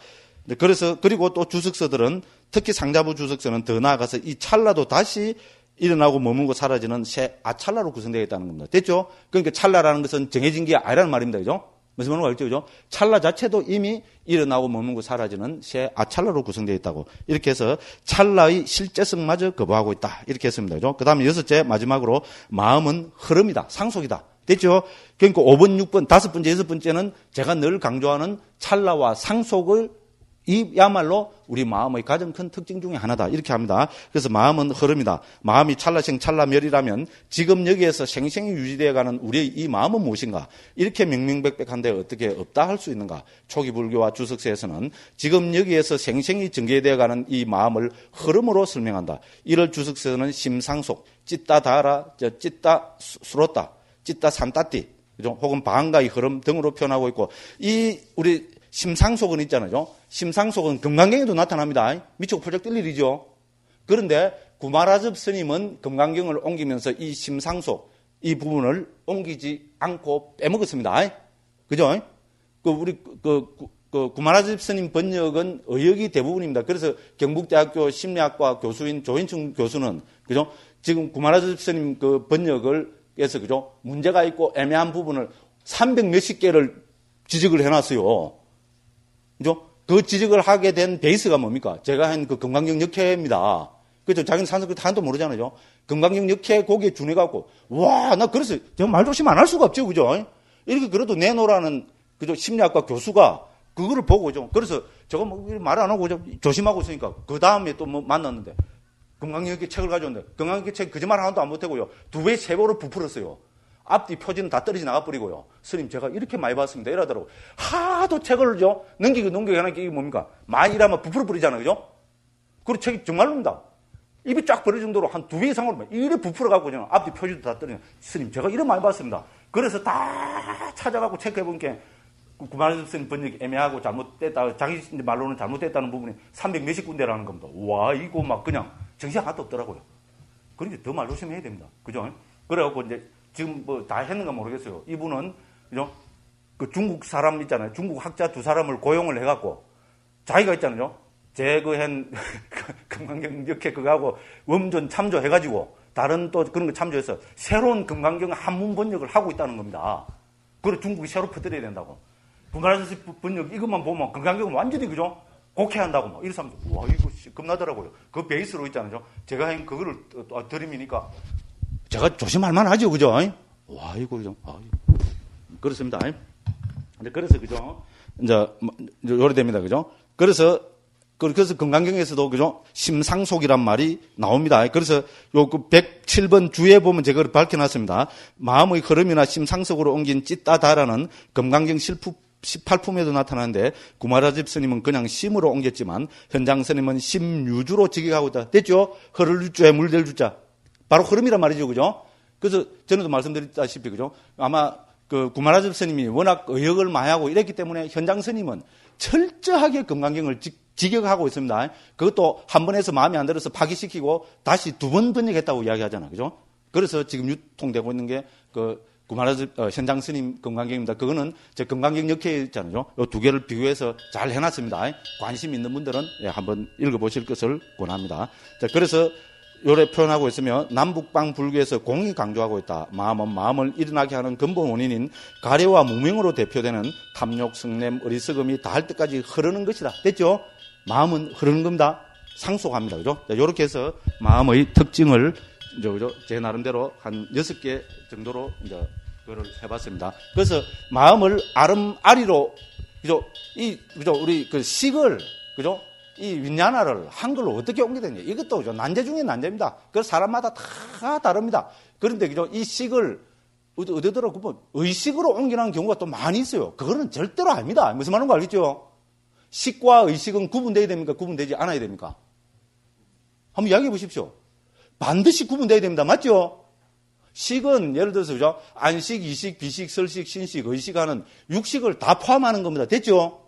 그리고 또 주석서들은 특히 상자부 주석서는 더 나아가서 이 찰나도 다시 일어나고 머물고 사라지는 새 아찰나로 구성되어 있다는 겁니다. 됐죠? 그러니까 찰나라는 것은 정해진 게 아니라는 말입니다. 그죠? 무슨 말인가 알죠? 그죠? 찰나 자체도 이미 일어나고 머물고 사라지는 새 아찰나로 구성되어 있다고. 이렇게 해서 찰나의 실제성마저 거부하고 있다. 이렇게 했습니다. 그죠? 그 다음에 여섯째, 마지막으로 마음은 흐름이다. 상속이다. 됐죠? 그러니까 5번, 6번, 5번째, 6번째는 제가 늘 강조하는 찰나와 상속을 이야말로 우리 마음의 가장 큰 특징 중에 하나다. 이렇게 합니다. 그래서 마음은 흐름이다. 마음이 찰나생 찰나멸이라면 지금 여기에서 생생히 유지되어가는 우리의 이 마음은 무엇인가? 이렇게 명명백백한데 어떻게 없다 할 수 있는가? 초기 불교와 주석서에서는 지금 여기에서 생생히 전개되어가는 이 마음을 흐름으로 설명한다. 이를 주석서는 심상속, 찢다 다라, 찢다 수로다, 찢다 산따띠, 그죠? 혹은 방가의 흐름 등으로 표현하고 있고, 이 우리 심상속은 있잖아요. 심상속은 금강경에도 나타납니다. 미치고 펄쩍 뛸 일이죠. 그런데 구마라접 스님은 금강경을 옮기면서 이 심상속, 이 부분을 옮기지 않고 빼먹었습니다. 그죠? 구마라접 스님 번역은 의역이 대부분입니다. 그래서 경북대학교 심리학과 교수인 조인충 교수는, 그죠? 지금 구마라접 스님 그 번역을 해서, 그죠? 문제가 있고 애매한 부분을 300 몇십 개를 지적을 해놨어요. 그죠? 그 지적을 하게 된 베이스가 뭡니까? 제가 한 그 금강경 역회입니다. 그죠? 자기는 산스크리트 한도 모르잖아요. 금강경 역회 거기에 준해갖고, 와, 나 그래서, 제가 말 조심 안 할 수가 없죠. 그죠? 이렇게 그래도 내놓으라는, 그죠? 심리학과 교수가 그거를 보고, 좀, 그래서 저거 뭐 말 안 하고 좀 조심하고 있으니까, 그 다음에 또 뭐 만났는데, 금강경 역회 책을 가져왔는데, 금강경 역회 책 거짓말 하나도 안 못하고요. 2배, 3배로 부풀었어요. 앞뒤 표지는 다 떨어져 나가버리고요. 스님, 제가 이렇게 많이 봤습니다. 이러더라고요. 하도 책을 넘기고 하는 게 이게 뭡니까? 많이 일하면 부풀어버리잖아요. 그죠? 그리고 책이 정말로입니다. 입이 쫙 벌어질 정도로 한 2배 이상으로 이래 부풀어갖고 그냥 앞뒤 표지도 다 떨어져. 스님, 제가 이래 많이 봤습니다. 그래서 다 찾아가고 체크해보니까 구마라접 스님 번역이 애매하고 잘못됐다. 자기 말로는 잘못됐다는 부분이 300 몇십 군데라는 겁니다. 와, 이거 막 그냥 정신 하나도 없더라고요. 그러니까 더 말 조심해야 됩니다. 그죠? 그래갖고 이제 지금 뭐 다 했는가 모르겠어요. 이분은, 그죠? 그 중국 사람 있잖아요. 중국 학자 2사람을 고용을 해갖고, 자기가 있잖아요. 제거한 금강경 역회 그거하고 원전 참조해가지고, 다른 또 그런 거 참조해서 새로운 금강경 한문 번역을 하고 있다는 겁니다. 그걸 중국이 새로 퍼뜨려야 된다고. 구마라접 번역 이것만 보면 금강경은 완전히, 그죠? 곡해한다고 막 이래서 하면서, 와, 이거 겁나더라고요. 그 베이스로 있잖아요. 제가 한 그거를 드림이니까, 제가 조심할 만하죠, 그죠? 와, 이거, 그죠? 그렇습니다. 그래서, 그죠? 이제, 요래 됩니다, 그죠? 그래서 금강경에서도, 그죠? 심상속이란 말이 나옵니다. 그래서 요 107번 주에 보면 제가 밝혀놨습니다. 마음의 흐름이나 심상속으로 옮긴 찢다다라는 금강경 18품에도 나타나는데, 구마라접 스님은 그냥 심으로 옮겼지만, 현장 스님은 심유주로 직역하고 있다. 됐죠? 흐를 유자에 물될 주자. 바로 흐름이란 말이죠. 그죠? 그래서 전에도 말씀드렸다시피, 그죠? 아마 그 구마라접 스님이 워낙 의역을 많이 하고 이랬기 때문에 현장 스님은 철저하게 금강경을 직역하고 있습니다. 그것도 한 번 해서 마음에 안 들어서 파기시키고 다시 두 번 번역했다고 이야기하잖아. 그죠? 그래서 지금 유통되고 있는 게 그 구마라접 현장 스님 금강경입니다. 그거는 제 금강경 역회 있잖아요. 이 두 개를 비교해서 잘 해놨습니다. 관심 있는 분들은 한번 읽어보실 것을 권합니다. 자, 그래서 요래 표현하고 있으며 남북방 불교에서 공히 강조하고 있다. 마음은 마음을 일어나게 하는 근본 원인인 가래와 무명으로 대표되는 탐욕, 성냄, 어리석음이 다할 때까지 흐르는 것이다. 됐죠? 마음은 흐르는 겁니다. 상속합니다. 그죠? 자, 요렇게 해서 마음의 특징을 그죠? 제 나름대로 한 6개 정도로 이제 그걸 해봤습니다. 그래서 마음을 아름아리로 그죠? 그죠? 우리 그 식을 그죠? 이 윈야나를 한글로 어떻게 옮기게 되냐. 이것도 그죠? 난제 중에 난제입니다. 그래서 사람마다 다 다릅니다. 그런데 그죠? 이 식을 어디더라 보면 의식으로 옮기는 경우가 또 많이 있어요. 그거는 절대로 아닙니다. 무슨 말인 거 알겠죠? 식과 의식은 구분돼야 됩니까? 구분되지 않아야 됩니까? 한번 이야기해 보십시오. 반드시 구분돼야 됩니다. 맞죠? 식은 예를 들어서 그죠? 안식, 이식, 비식, 설식, 신식, 의식 하는 육식을 다 포함하는 겁니다. 됐죠?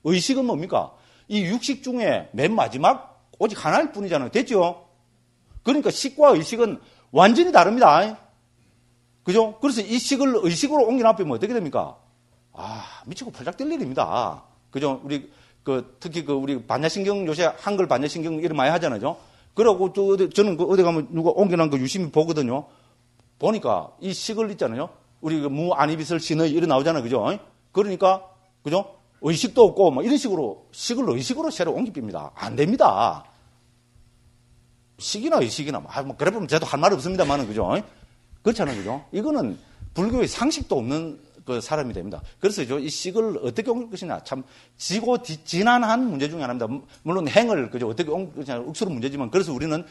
의식은 뭡니까? 이 육식 중에 맨 마지막 오직 하나일 뿐이잖아요. 됐죠? 그러니까 식과 의식은 완전히 다릅니다. 그죠? 그래서 이 식을 의식으로 옮겨놔버리면 어떻게 됩니까? 미치고 팔짝 뛸 일입니다. 그죠? 우리 특히 우리 반야신경 요새 한글 반야신경 이름 많이 하잖아요. 그러고 저는 어디 가면 누가 옮겨놓은 거 유심히 보거든요. 보니까 이 식을 있잖아요. 우리 무안이비설 신의 이런 나오잖아요. 그죠? 그러니까 그죠? 의식도 없고 뭐 이런 식으로 식을 의식으로 새로 옮깁니다. 안 됩니다. 식이나 의식이나 뭐 그래 보면 저도 할 말 없습니다만은 그죠? 그렇잖아요. 그죠? 이거는 불교의 상식도 없는 그 사람이 됩니다. 그래서 이 식을 어떻게 옮길 것이냐 참 지고 지난한 문제 중에 하나입니다. 물론 행을 그죠 어떻게 옮길 것이냐 억수로 문제지만 그래서 우리는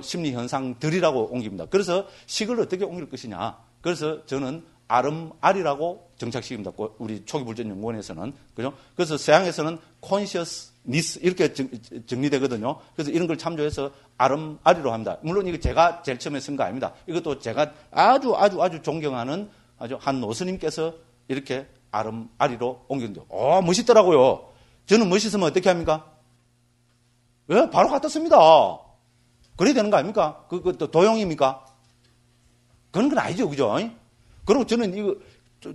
심리 현상들이라고 옮깁니다. 그래서 식을 어떻게 옮길 것이냐. 그래서 저는 아름아리라고 정착식입니다. 우리 초기불전연구원에서는 그죠? 그래서 서양에서는 consciousness 이렇게 정리되거든요. 그래서 이런 걸 참조해서 아름아리로 합니다. 물론 이거 제가 제일 처음에 쓴 거 아닙니다. 이것도 제가 아주 존경하는 아주 한 노스님께서 이렇게 아름아리로 옮겼는데, 멋있더라고요. 저는 멋있으면 어떻게 합니까? 왜? 바로 갖다 씁니다. 그래야 되는 거 아닙니까? 그것도 도용입니까? 그런 건 아니죠. 그죠? 그리고 저는 이거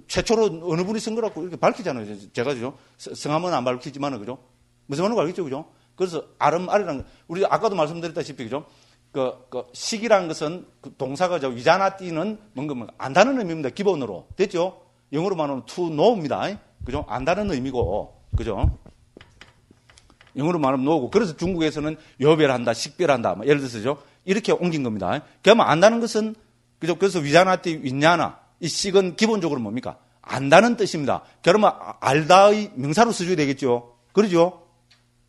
최초로 어느 분이 쓴 거라고 이렇게 밝히잖아요. 제가 그죠? 성함은 안 밝히지만은 그죠? 무슨 말인지 알겠죠? 그죠? 그래서 아름아리라는 거, 우리 아까도 말씀드렸다시피 그죠? 식이라는 것은 그 동사가 위자나띠는 뭔가 안다는 의미입니다. 기본으로. 됐죠? 영어로 말하면 to know입니다. 그죠? 안다는 의미고. 그죠? 영어로 말하면 know고. 그래서 중국에서는 여별한다, 식별한다. 예를 들어서죠. 이렇게 옮긴 겁니다. 그러면 안다는 것은 그죠? 그래서 위자나띠 윈야나. 이 식은 기본적으로 뭡니까? 안다는 뜻입니다. 그러면 알다의 명사로 써줘야 되겠죠? 그러죠?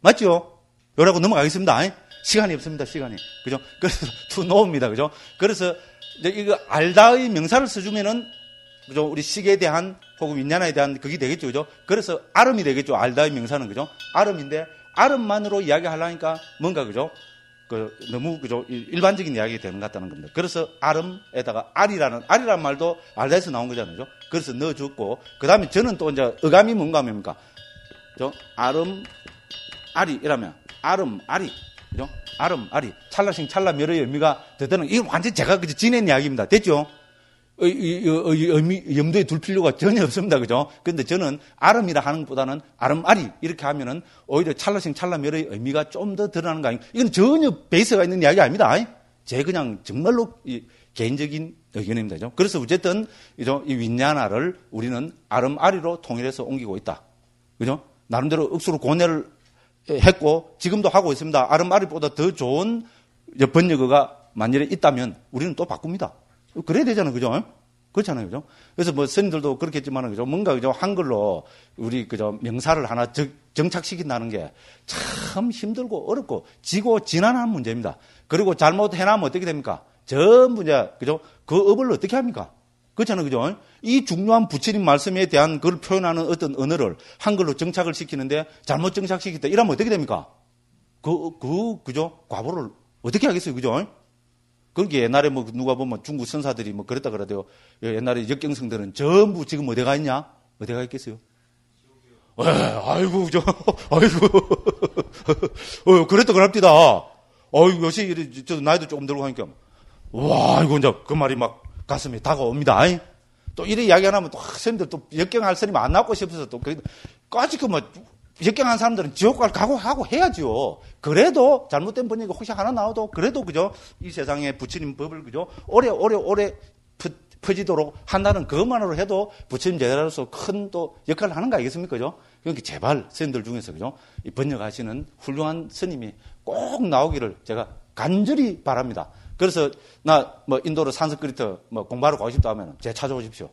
맞죠? 요라고 넘어가겠습니다. 시간이 없습니다. 시간이. 그죠? 그래서 to know입니다. 그죠? 그래서 이거 알다의 명사를 써주면은 그죠? 우리 식에 대한 혹은 윈야나에 대한 그게 되겠죠. 그죠? 그래서 아름이 되겠죠. 알다의 명사는 그죠? 아름인데 아름만으로 이야기하려니까 뭔가 그죠? 너무 그죠? 일반적인 이야기가 되는 것 같다는 겁니다. 그래서 아름에다가 아리라는 말도 알다에서 나온 거잖아요. 그죠? 그래서 넣어줬고 그다음에 저는 또 이제 어감이 뭔가 하면입니까? 그죠? 아름 아리 이라면 아름 아리 그죠? 아름 아리 찰나싱 찰나멸의 의미가 되는 이건 완전 제가 그저 지낸 이야기입니다. 됐죠? 의미 염두에 둘 필요가 전혀 없습니다. 그죠? 근데 저는 아름이라 하는 것보다는 아름아리 이렇게 하면은 오히려 찰나싱 찰나멸의 의미가 좀 더 드러나는 거 아닙니까? 이건 전혀 베이스가 있는 이야기 아닙니다. 제 그냥 정말로 개인적인 의견입니다. 그죠? 그래서 어쨌든 이 윈야나를 우리는 아름아리로 통일해서 옮기고 있다. 그죠? 나름대로 억수로 고뇌를 했고 지금도 하고 있습니다. 아름아리보다 더 좋은 번역어가 만일에 있다면 우리는 또 바꿉니다. 그래야 되잖아요. 그죠? 그렇잖아요. 그죠? 그래서 뭐 스님들도 그렇게 했지만 그죠? 뭔가 그죠? 한글로 우리 그죠? 명사를 하나 정착시킨다는 게 참 힘들고 어렵고 지고 지난한 문제입니다. 그리고 잘못해나면 어떻게 됩니까? 전부 이제 그죠? 그 업을 어떻게 합니까? 그렇잖아요. 그죠? 이 중요한 부처님 말씀에 대한 그걸 표현하는 어떤 언어를 한글로 정착을 시키는데 잘못 정착시켰다. 이러면 어떻게 됩니까? 그죠? 과보를 어떻게 하겠어요? 그죠? 그렇게 옛날에 뭐 누가 보면 중국 선사들이 뭐 그랬다 그러대요. 옛날에 역경성들은 전부 지금 어디가 있냐? 어디가 있겠어요? 아이고, 그랬다 그럽디다. 요새 저 나이도 조금 들고 하니까, 와, 이거 이제 그 말이 막 가슴에 다가옵니다. 또 이래 이야기 안 하면 또 선생님들 또 역경할 사람이 안 나고 싶어서 또 까짓 뭐 역경한 사람들은 지옥 갈 각오하고 해야지요. 그래도 잘못된 번역이 혹시 하나 나와도 그래도 그죠? 이 세상에 부처님 법을 그죠? 오래 퍼지도록 한다는 그것만으로 해도 부처님 제자로서 큰 또 역할을 하는 거 아니겠습니까? 그죠? 그러니까 제발 스님들 중에서 그죠? 이 번역하시는 훌륭한 스님이 꼭 나오기를 제가 간절히 바랍니다. 그래서 나 뭐 인도로 산스크리트 뭐 공부하러 가고 싶다 하면 제 찾아오십시오.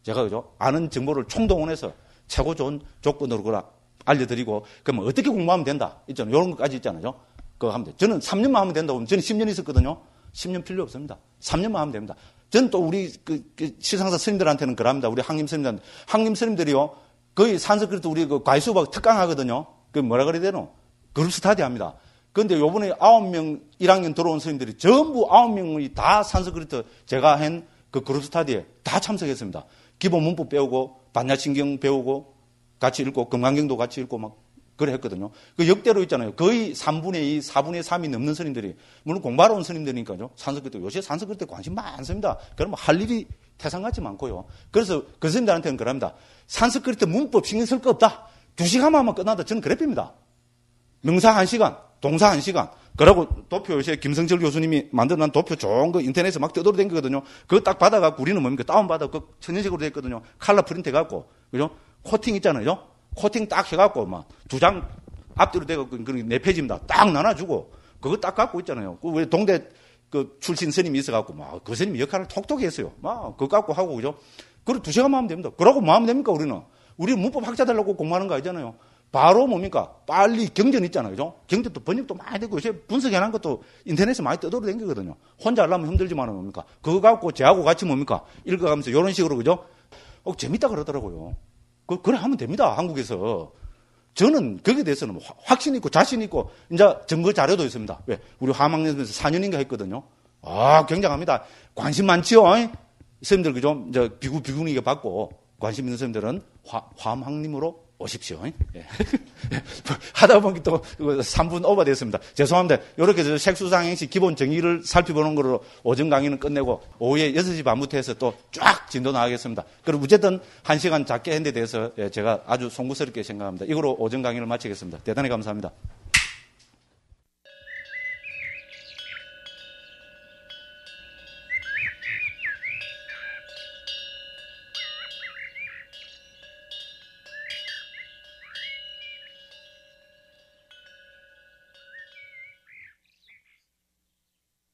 제가 그죠? 아는 정보를 총동원해서 최고 좋은 조건으로 그라 알려드리고 그러면 어떻게 공부하면 된다 있잖아요. 이런 것까지 있잖아요. 그거 하면 돼. 저는 3년만 하면 된다고 하면 저는 10년 있었거든요. 10년 필요 없습니다. 3년만 하면 됩니다. 저는 또 우리 그 시상사 스님들한테는 그럽니다. 우리 항림 스님들한테 항림 스님들이요 거의 산스크리트 우리 그 과수박 특강하거든요. 그 뭐라 그래야 되노? 그룹 스타디 합니다. 그런데 요번에 9명 1학년 들어온 스님들이 전부 9명이 다 산스크리트 제가 한 그 그룹 스타디에 다 참석했습니다. 기본 문법 배우고 반야신경 배우고 같이 읽고 금강경도 같이 읽고 막 그래 했거든요. 그 역대로 있잖아요. 거의 3분의 2, 4분의 3이 넘는 스님들이 물론 공부하러 온 스님들이니까요. 산스크리트 요새 산스크리트에 관심 많습니다. 그러면 할 일이 태산같이 많고요. 그래서 그 스님들한테는 그럽니다. 산스크리트 문법 신경 쓸 거 없다. 2시간만 하면 끝난다. 저는 그래 뺍니다. 명사 1시간, 동사 1시간. 그러고 도표 요새 김성철 교수님이 만들어낸 도표 좋은 거 인터넷에 막 떠돌아다니거든요. 그거 딱 받아갖고 우리는 뭡니까? 다운받아 그 천연색으로 돼 있거든요. 칼라 프린트 해갖고. 그죠? 코팅 있잖아요. 코팅 딱 해갖고 막 2장 앞뒤로 돼갖고 그런 4페이지입니다. 딱 나눠주고 그거 딱 갖고 있잖아요. 그 왜 동대 그 출신 스님이 있어갖고 막 그 스님이 역할을 톡톡히 했어요. 막 그거 갖고 하고 그죠? 그리고 2시간만 하면 됩니다. 그러고 뭐 하면 됩니까 우리는? 우리는 문법 학자 되려고 공부하는 거 아니잖아요. 바로 뭡니까? 빨리 경전 있잖아요. 그죠? 경전도 번역도 많이 되고 요새 분석해놓은 것도 인터넷에 많이 떠돌아다니거든요. 혼자 하려면 힘들지만은 뭡니까? 그거 갖고 쟤하고 같이 뭡니까? 읽어가면서 이런 식으로 그죠? 재밌다 그러더라고요. 그래 하면 됩니다. 한국에서. 저는 거기에 대해서는 확신 있고 자신 있고 이제 증거 자료도 있습니다. 왜? 우리 화망에서 4년인가 했거든요. 굉장합니다. 관심 많지요. 선생님들 그죠? 이제 비구니게 받고 관심 있는 선생님들은 화망님으로 오십시오. 예. 하다 보니 또 3분 오버 됐습니다. 죄송합니다. 이렇게 색수상행시 기본 정의를 살펴보는 거로 오전 강의는 끝내고 오후에 6시 반부터 해서 또 쫙 진도 나가겠습니다. 그리고 어쨌든 1시간 작게 했는 데 대해서 제가 아주 송구스럽게 생각합니다. 이거로 오전 강의를 마치겠습니다. 대단히 감사합니다.